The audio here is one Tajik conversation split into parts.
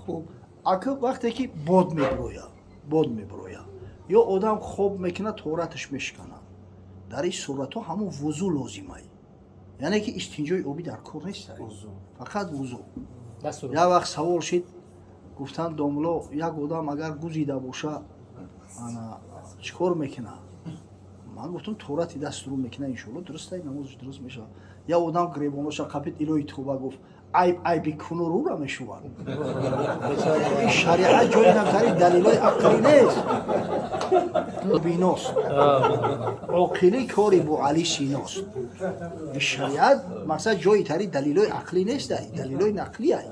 хуб ака вақте ки бод меброя ё одам хоб мекуна тораташ мешкана дар ин суратҳо ҳамун вузу лозимай яъне ки истинҷои обӣ дар кор нест фақат вузу як вақт савол шид гуфтанд домло як одам агар гузида боша чӣ кор мекуна ман гуфтам торати дастуру мекуна иншоалло дурустай намозаш дуруст мешавад як одам гиребоноша қапид илои туба гуфт айби кунурура мешуванд ин шариат ҷои навтари далилои ақлӣ нест биност оқилӣ кори бо али синост ин шариат мақсад ҷои тари далилои ақлӣ нестай далилои нақлияй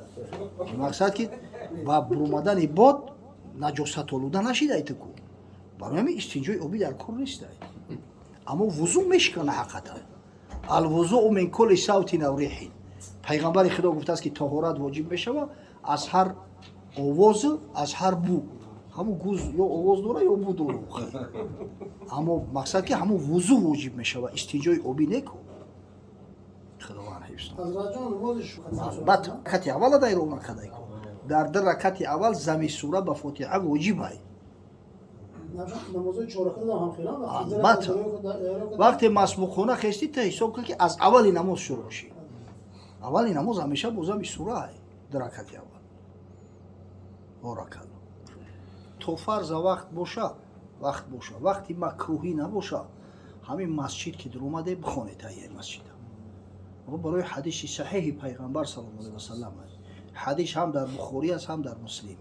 мақсад ки ба бурумадани бод наҷосатолуда нашидай туку барои ҳамин истинҷои обӣ дар кор нестай аммо вузу мешкана ҳақиқатан алвузуу мин кулли савтин ав рихин пайғамбари худо гуфтааст ки таҳорат воҷиб мешавад аз ҳар овозу аз ҳар бу ҳамун гуз ё овоз дора ё бу дора аммо мақсад ки ҳамун вузу воҷиб мешавад истинҷои обӣ неку худованд ҳифз албатта ракати аввал дайро накадай ку дар ду ракати аввал зами сура ба фотиҳа воҷибай албатта вақте масбуқона хести та ҳисоб кун ки аз аввали намоз шурӯъ ши аввали намоз ҳамеша бо зами сураай ду ракати аввал боракалло то фарза вақт боша вақти макрӯҳӣ набоша ҳамин масҷид ки дуромаде бихонед таҳияи масҷида барои ҳадиси саҳеҳи пайғамбар саллаллоҳу алайҳи васаллам ҳадис ҳам дар бухорӣ аст ҳам дар муслим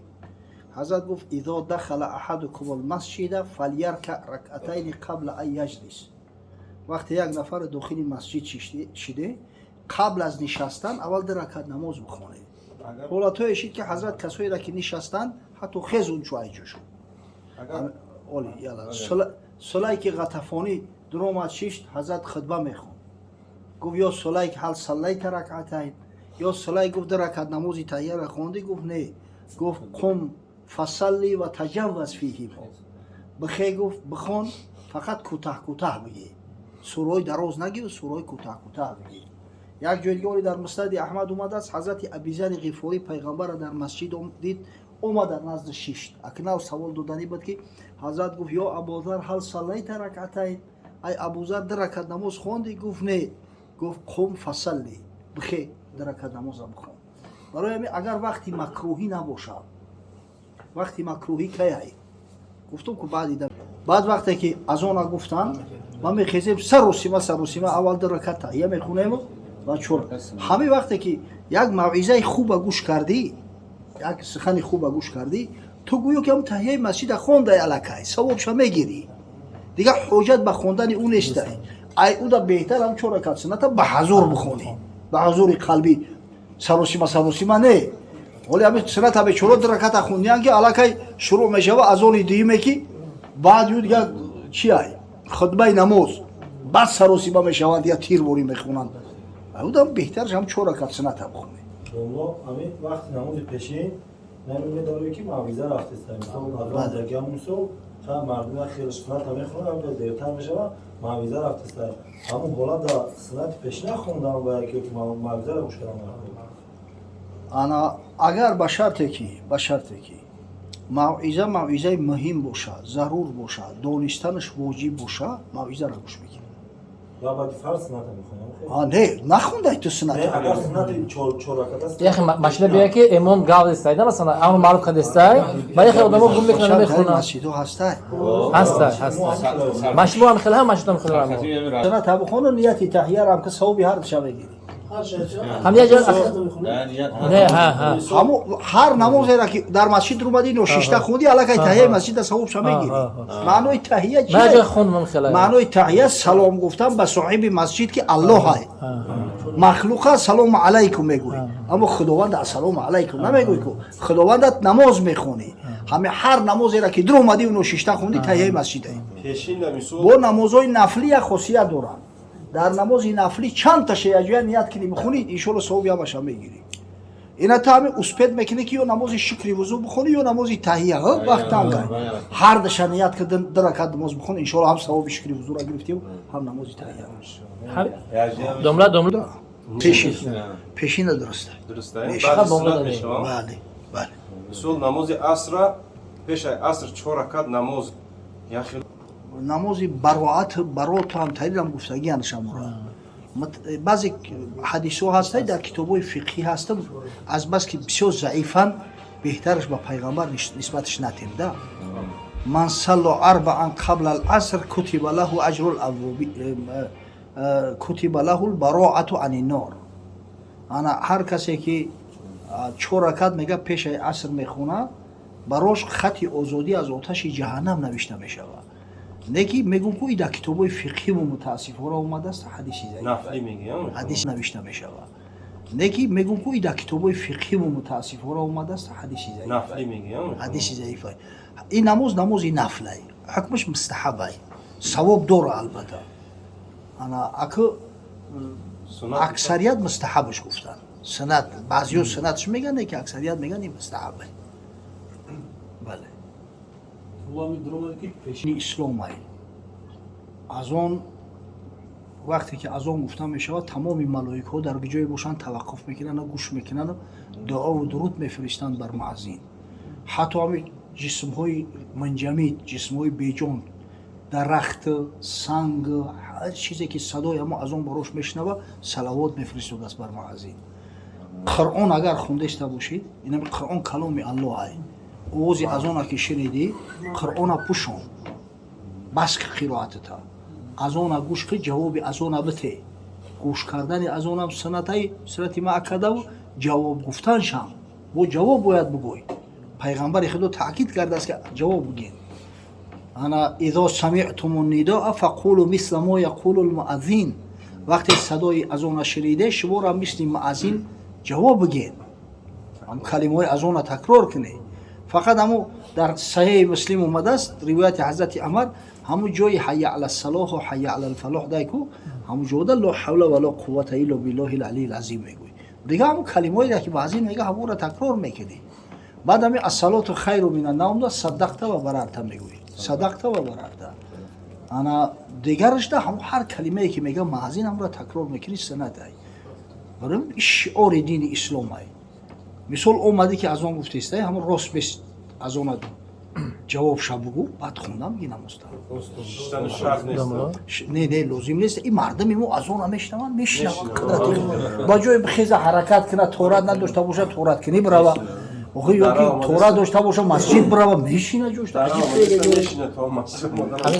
ҳазрат гуфт изо дахала аҳадукум алмасҷида фалярка ракъатайни қабла ан яҷлис вақте як нафар дохили масҷид шиде қабл аз нишастан аввал ду ракат намоз бихонед ҳолатҳое шид ки ҳазрат касоеро ки нишастанд ҳатто хезун чуайҷошуд сулайки ғатафонӣ дуромад шишт ҳазрат хутба мехонд гуфт ё сулайк ҳал саллайта ракъатайн ё сулайк гуфт ду ракат намози таҳияро хонди гуфт не гуфт қум фасалли ва таҷавваз фиҳима бихе гуфт бихон фақат кӯтаҳ бигӣ сурои дароз нагиру сурои кӯтаҳ бигӣ як ҷои дигаре дар муснади аҳмад омадааст ҳазрати абизари ғифорӣ пайғамбарро дар масҷид дид омада назди шишт акнав савол доданӣ буд ки ҳазрат гуфт ё абузар ҳал саллайта ракъатайн ай абузар ду ракат намоз хонди гуфт не гуфт қум фасалли бихе ду ракат намоза бихон барои ҳамин агар вақти макрӯҳӣ набошад вақти макрӯҳӣ каяй гуфтум ку баъд вақте ки аз она гуфтанд ма мехезем саросима аввал ду ракат таҳия мехонем ва чор ҳамин вақте ки як мавъизаи хуба гӯш кардӣ як сухани хуба гӯш кардӣ ту гӯё ки ҳам таҳияи масҷида хондай аллакай савобша мегирӣ дигар ҳоҷат ба хондани ӯ нестай ай уда беҳтар ҳам чор ракат суната ба ҳазур бихонӣ ба ҳазури қалбӣ саросима не оли ҳамин суната бечора ду раката хундиян ки аллакай шурӯъ мешава аз они дуюме ки баъд ю дигар чи ай хутбаи намоз баъд саросима мешаванд я тирборӣ мехонанд удам беҳтарш ҳам чор ракат суната бихонӣ моло ҳамин вақти намози пешин намедорӣ ки мавъиза рафтеста мисол дар гамун сол чанд мардума хеле суната мехонанд ҳам дертар мешавад мавъиза рафтеста ҳамун ҳолат дар сунати пешина хондан ба яке мавъизаро гӯш кардан ана агар ба шарте ки мавъизаи муҳим боша зарур боша донистанаш воҷиб боша мавъизаро гӯш мекунӣ یا باید فرض سنت میخونم نه نخوندای تو سنت اگر سنت 4 رکعت است یه مشله بیا که امام گاو استایده مثلا امام معروف کد استای برای خیلی آدمو گم میکنه میخونه مسجدو هستای مشلو هم خیلی هم مشلو هم خیلی سنت بخونه نیتی تحیه هم که ثوابی هر بشه بگیری هم یه جا نه همو هر نمازی را که در مسجد رو اومدی و شش تا خوندی الکی تحیه مسجد ثواب شو میگیری معنی تحیه چیه من جا خوندم خیلی معنی تحیه سلام گفتن به صاحب مسجد که الله های مخلوق سلام علیکم میگوی اما خداوند سلام علیکم نمیگوی که خداوندت نماز میخونی همه هر نمازی را که در اومدی و شش تا خوندی تحیه مسجد با نمازهای نفلی خاصیت دارن در نماز نفلی چند تا شیعه نیت کنی بخونید ان شاء الله ثواب همش میگیری اینا تا همه اسپید میکنه که یا نماز شکری وضو بخونی یا نماز تحیه وقت تنگه هر دش نیت که در رکعت نماز بخونی ان شاء الله هم ثواب شکری وضو را گرفتیم هم نماز تحیه دمله پیشین درسته فقط دمله داری بله بله مصول نماز عصر پیش عصر 4 رکعت نماز یا خیلی نمازی براعت برات هم تاییدم گفتگی انشام را بعضی حدیث ها هسته در کتاب های فقهی هسته از بس که بسیار ضعیفن بهترش با پیغمبر نسبتش ندیم ده من صلی اربعا قبل العصر کتب له اجر کتب له البراءة عن النار. انا هر کسی که 4 رکعت میگه پیش عصر میخونه براش خط آزادی از آتش جهنم نوشته میشود. نگی میگم که در کتابای فقهی و متاسفانه اومده است حدیثی ضعیف نفلی میگه حدیث نوشته میشود. نگی میگم که در کتابای فقهی و متاسفانه اومده است حدیثی ضعیف نفلی میگه حدیث ضعیف این نمازی نفله حکمش مستحبه ثواب داره البته انا اکثریت مستحبش گفتن سنت بعضی‌ها سنتش میگن که اکثریت میگن این مستحبه. بله این اسلام های از آن وقتی که از آن گفتن میشود تمام ملائکه ها در جای باشن توقف میکنن و گوش میکنن و دعا و درود میفرستند بر معزین. حتی همین جسم های منجمید جسم های بیجان درخت سنگ هر چیزی که صدای اما از آن براش میشنوه صلوات میفرستند است بر معزین. قرآن اگر خوندشته باشید این قرآن کلام الله است. اوزی از آن که شنیدی قرآن پوشون بس که قرائتتا از آن گوش که جواب از آن بته گوش کردن از آن هم سنت معکده و جواب گفتنشم با جواب باید بگوی. پیغمبر خدا تاکید کرده است که جواب بگین. انا اذا سمعتم النداء فقولوا مثل ما يقول المؤذن. وقتی صدای از آن شنیده شما را مثل مؤذن جواب بگین. هم کلمه از آن تکرار کنید. فقط همو در صحیح مسلم اومده است روایت حضرت عمر همو جای حی علی الصلاح و حی علی الفلاح دایکو همو جوده لا حول ولا قوة الا بالله العلی العظیم میگوی. دیگه همو کلمه‌ای را که بعضی میگه همو را تکرار میکنی. بعد هم الصلاة خیر من النوم دا صدقت و بررت میگوی. صدقت و بررت. انا دیگرش ده همو هر کلمه‌ای که میگه معزین همو را تکرار میکنی سنت ای. برام شعار دین اسلام ای. مثال اومدی که از آن گفته است همون راست بست از آن جواب شب بگو بعد خوندم میگه شدن شرط نیست نه لازم نیست این مردم ایمو از آن میشنون با جای بخیز حرکت کنه تورات نداشته باشه تورات کنی برو آخه یا که تورات داشته باشه مسجد برو میشینه جوش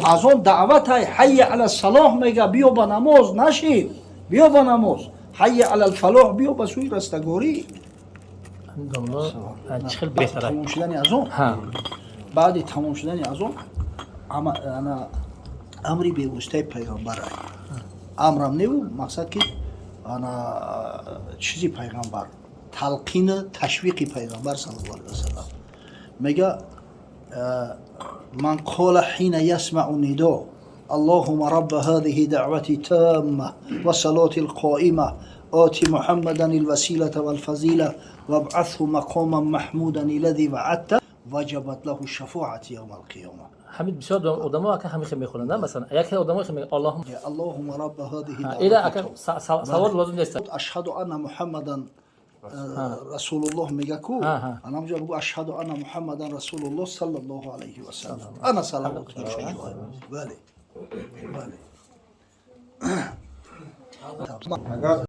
از آن دعوت های حی علی الصلاح میگه بیا با نماز نشین بیا با نماز حی علی الفلاح بیا با سوی رستگاری. خیلی بهتره. تمام شدن از اون بعد تمام شدن از اون انا امری به واسطه پیغمبر امرم نیو مقصد که انا چیزی پیغمبر تلقین تشویق پیغمبر صلی الله علیه و سلم میگه من قال حين يسمع النداء اللهم رب هذه دعوتي تامة وصلاة القائمة آت محمدا الوسيلة والفضيلة وابعثه مقاما محمودا الذي وعدته وجبت له الشفاعة يوم القيامة. حمید بسیار آدم‌ها که همین میخونن مثلا یک آدم‌ها که میگه اللهم رب هذه الى سوال لازم نیست. اشهد ان محمدا رسول الله میگه کو انا اونجا بگو اشهد ان محمدا رسول الله صلی الله علیه و سلم انا صلوات بله بله